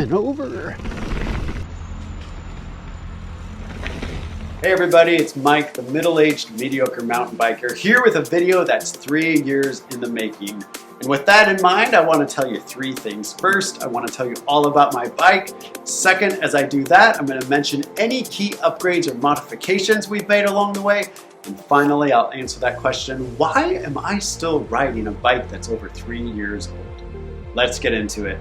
flipping over. Hey everybody, it's Mike, the middle-aged mediocre mountain biker, here with a video that's 3 years in the making. And with that in mind, I want to tell you three things. First, I want to tell you all about my bike. Second, as I do that, I'm going to mention any key upgrades or modifications we've made along the way. And finally, I'll answer that question, why am I still riding a bike that's over 3 years old? Let's get into it.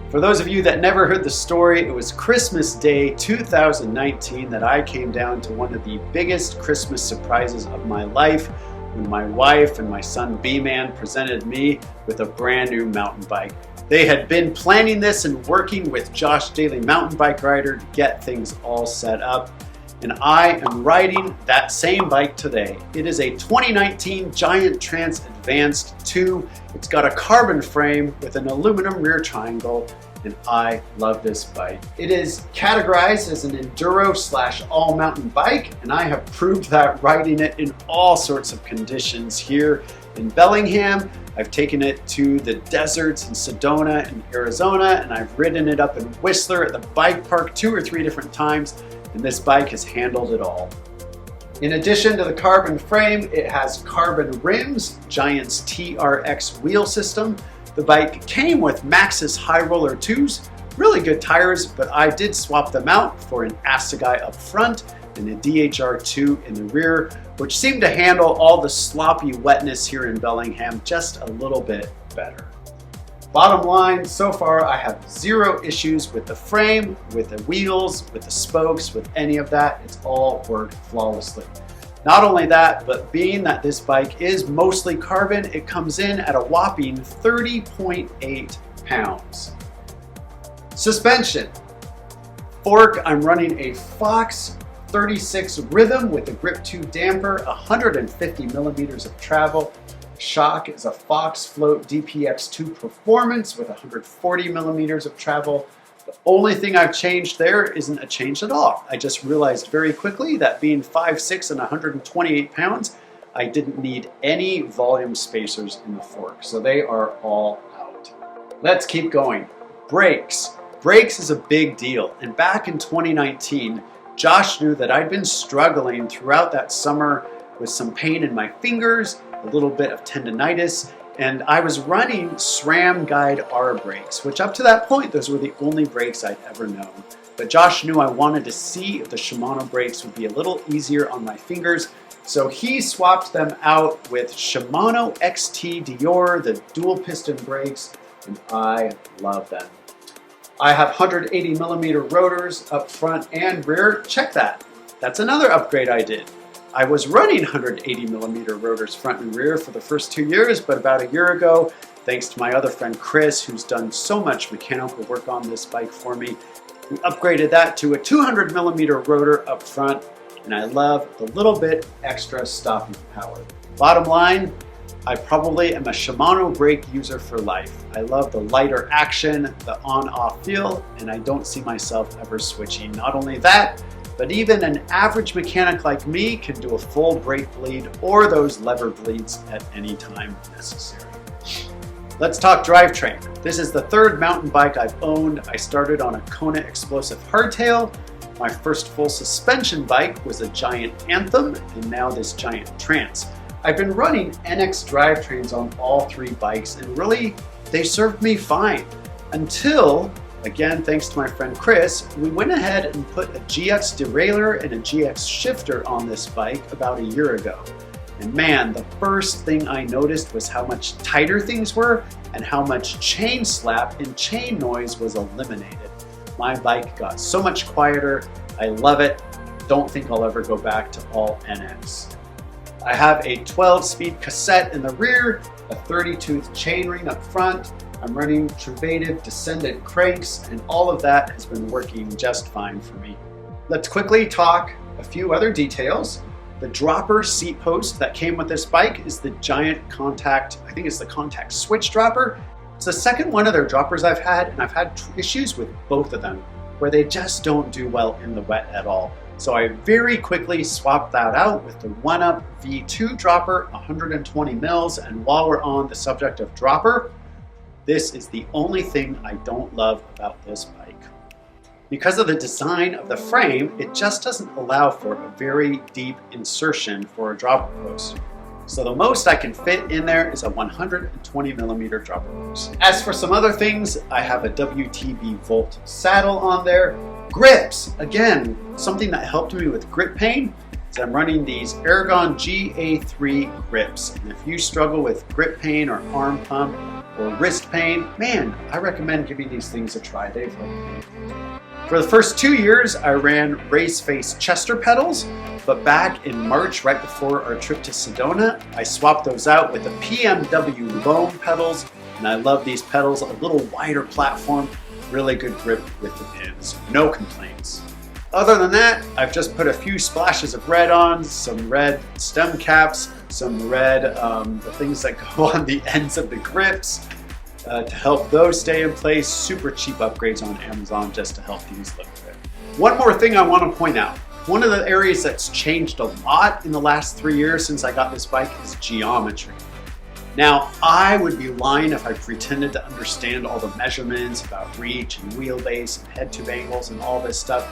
For those of you that never heard the story, it was Christmas Day 2019 that I came down to one of the biggest Christmas surprises of my life when my wife and my son B-Man presented me with a brand new mountain bike. They had been planning this and working with Josh Daly Mountain Bike Rider to get things all set up. And I am riding that same bike today. It is a 2019 Giant Trans Advanced 2. It's got a carbon frame with an aluminum rear triangle, and I love this bike. It is categorized as an enduro / all mountain bike, and I have proved that riding it in all sorts of conditions here in Bellingham. I've taken it to the deserts in Sedona and Arizona, and I've ridden it up in Whistler at the bike park 2 or 3 different times. And this bike has handled it all. In addition to the carbon frame, it has carbon rims, Giant's TRX wheel system. The bike came with Maxxis High Roller 2s, really good tires, but I did swap them out for an Assegai up front and a DHR2 in the rear, which seemed to handle all the sloppy wetness here in Bellingham just a little bit better. Bottom line, so far I have 0 issues with the frame, with the wheels, with the spokes, with any of that. It's all worked flawlessly. Not only that, but being that this bike is mostly carbon, it comes in at a whopping 30.8 pounds. Suspension. Fork, I'm running a Fox 36 Rhythm with a Grip 2 damper, 150 millimeters of travel. Shock is a Fox Float DPX2 Performance with 140 millimeters of travel. The only thing I've changed there isn't a change at all. I just realized very quickly that being 5'6" and 128 pounds, I didn't need any volume spacers in the fork, so they are all out. Let's keep going. Brakes. Brakes is a big deal, and back in 2019, Josh knew that I'd been struggling throughout that summer with some pain in my fingers, a little bit of tendonitis, and I was running SRAM Guide R brakes, which up to that point, those were the only brakes I'd ever known. But Josh knew I wanted to see if the Shimano brakes would be a little easier on my fingers, so he swapped them out with Shimano XT Dior, the dual piston brakes, and I love them. I have 180 millimeter rotors up front and rear. Check that. That's another upgrade I did. I was running 180 millimeter rotors front and rear for the first 2 years, but about a year ago, thanks to my other friend Chris, who's done so much mechanical work on this bike for me, we upgraded that to a 200 millimeter rotor up front, and I love the little bit extra stopping power. Bottom line, I probably am a Shimano brake user for life. I love the lighter action, the on-off feel, and I don't see myself ever switching. Not only that, but even an average mechanic like me can do a full brake bleed or those lever bleeds at any time necessary. Let's talk drivetrain. This is the 3rd mountain bike I've owned. I started on a Kona Explosive hardtail. My first full suspension bike was a Giant Anthem, and now this Giant Trans. I've been running NX drivetrains on all 3 bikes, and really, they served me fine until, again, thanks to my friend Chris, we went ahead and put a GX derailleur and a GX shifter on this bike about a year ago. And man, the first thing I noticed was how much tighter things were and how much chain slap and chain noise was eliminated. My bike got so much quieter. I love it. Don't think I'll ever go back to all NX. I have a 12-speed cassette in the rear, a 30-tooth chainring up front. I'm running Truvative descendant cranks, and all of that has been working just fine for me. Let's quickly talk a few other details. The dropper seat post that came with this bike is the Giant Contact, I think it's the Contact Switch dropper. It's the second one of their droppers I've had, and I've had issues with both of them, where they just don't do well in the wet at all. So I very quickly swapped that out with the 1UP V2 dropper, 120 mils, and while we're on the subject of dropper, this is the only thing I don't love about this bike. Because of the design of the frame, it just doesn't allow for a very deep insertion for a dropper post. So the most I can fit in there is a 120 millimeter dropper post. As for some other things, I have a WTB Volt saddle on there. Grips, again, something that helped me with grip pain is I'm running these Aragon GA3 grips. And if you struggle with grip pain or arm pump or wrist pain, man, I recommend giving these things a try. They've helped me. For the first 2 years, I ran race face Chester pedals, but back in March, right before our trip to Sedona, I swapped those out with the PMW Loam pedals, and I love these pedals, a little wider platform, really good grip with the pins, no complaints. Other than that, I've just put a few splashes of red on, some red stem caps, some red, the things that go on the ends of the grips, to help those stay in place. Super cheap upgrades on Amazon just to help these look good. One more thing I want to point out. One of the areas that's changed a lot in the last 3 years since I got this bike is geometry. Now, I would be lying if I pretended to understand all the measurements about reach and wheelbase and head tube angles and all this stuff.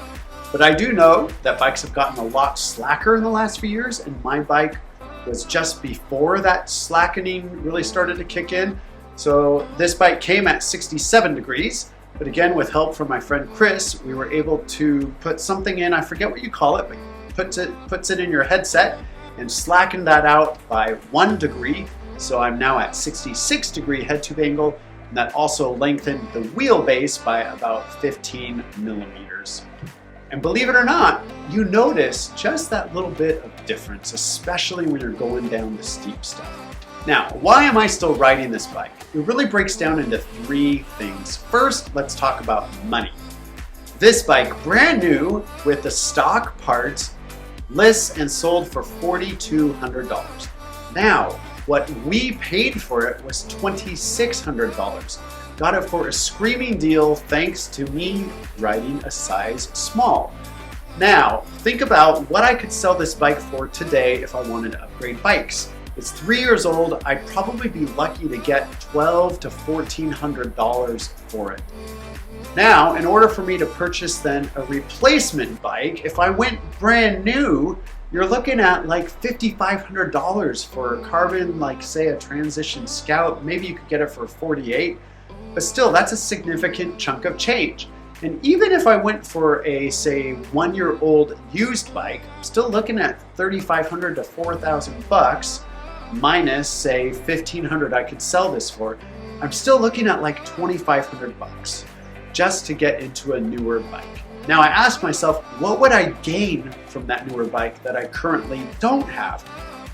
But I do know that bikes have gotten a lot slacker in the last few years, and my bike was just before that slackening really started to kick in. So this bike came at 67 degrees, but again, with help from my friend Chris, we were able to put something in, I forget what you call it, but puts it in your headset and slacken that out by 1 degree. So I'm now at 66 degree head tube angle, and that also lengthened the wheelbase by about 15 millimeters. And believe it or not, you notice just that little bit of difference, especially when you're going down the steep stuff. Now, why am I still riding this bike? It really breaks down into 3 things. First, let's talk about money. This bike, brand new with the stock parts, lists and sold for $4,200. Now, what we paid for it was $2,600. Got it for a screaming deal thanks to me riding a size small. Now, think about what I could sell this bike for today if I wanted to upgrade bikes. It's 3 years old. I'd probably be lucky to get $1,200 to $1,400 for it. Now, in order for me to purchase then a replacement bike, if I went brand new, you're looking at like $5,500 for a carbon, like say a Transition Scout. Maybe you could get it for $48, but still that's a significant chunk of change. And even if I went for a, say, 1-year-old used bike, I'm still looking at $3,500 to $4,000 minus, say, $1,500 I could sell this for. I'm still looking at like $2,500 just to get into a newer bike. Now I asked myself, what would I gain from that newer bike that I currently don't have?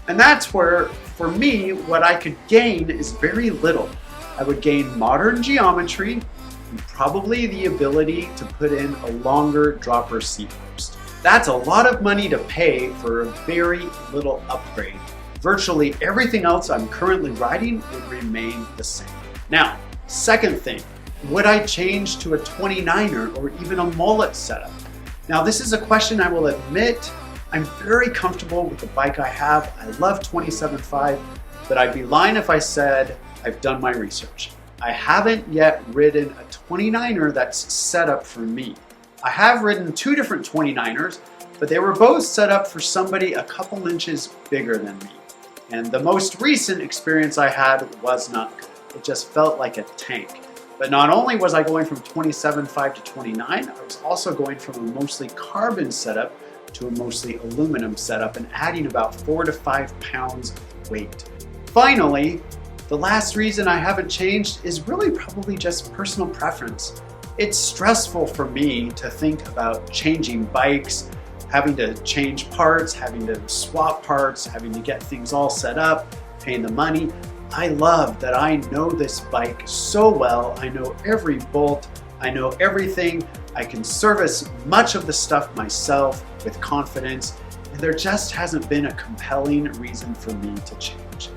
And that's where, for me, what I could gain is very little. I would gain modern geometry, and probably the ability to put in a longer dropper seat post. That's a lot of money to pay for a very little upgrade. Virtually everything else I'm currently riding would remain the same. Now, second thing, would I change to a 29er or even a mullet setup? Now, this is a question I will admit I'm very comfortable with the bike I have. I love 27.5, but I'd be lying if I said I've done my research. I haven't yet ridden a 29er that's set up for me. I have ridden 2 different 29ers, but they were both set up for somebody a couple inches bigger than me. And the most recent experience I had was not good. It just felt like a tank. But not only was I going from 27.5 to 29, I was also going from a mostly carbon setup to a mostly aluminum setup and adding about 4 to 5 pounds of weight. Finally, the last reason I haven't changed is really probably just personal preference. It's stressful for me to think about changing bikes, having to change parts, having to swap parts, having to get things all set up, paying the money. I love that I know this bike so well. I know every bolt, I know everything. I can service much of the stuff myself with confidence, and there just hasn't been a compelling reason for me to change.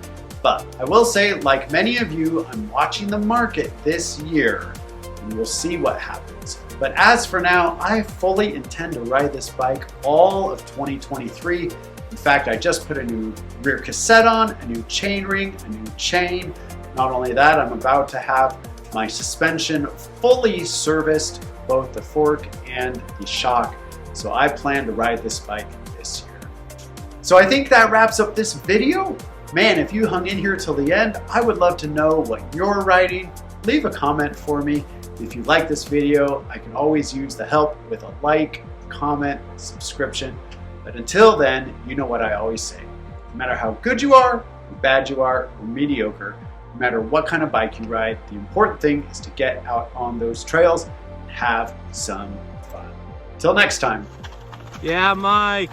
But I will say, like many of you, I'm watching the market this year, and we'll see what happens. But as for now, I fully intend to ride this bike all of 2023. In fact, I just put a new rear cassette on, a new chain ring, a new chain. Not only that, I'm about to have my suspension fully serviced, both the fork and the shock. So I plan to ride this bike this year. So I think that wraps up this video. Man, if you hung in here till the end, I would love to know what you're riding. Leave a comment for me. If you like this video, I can always use the help with a like, comment, subscription. But until then, you know what I always say. No matter how good you are, or bad you are, or mediocre, no matter what kind of bike you ride, the important thing is to get out on those trails and have some fun. Till next time. Yeah, Mike.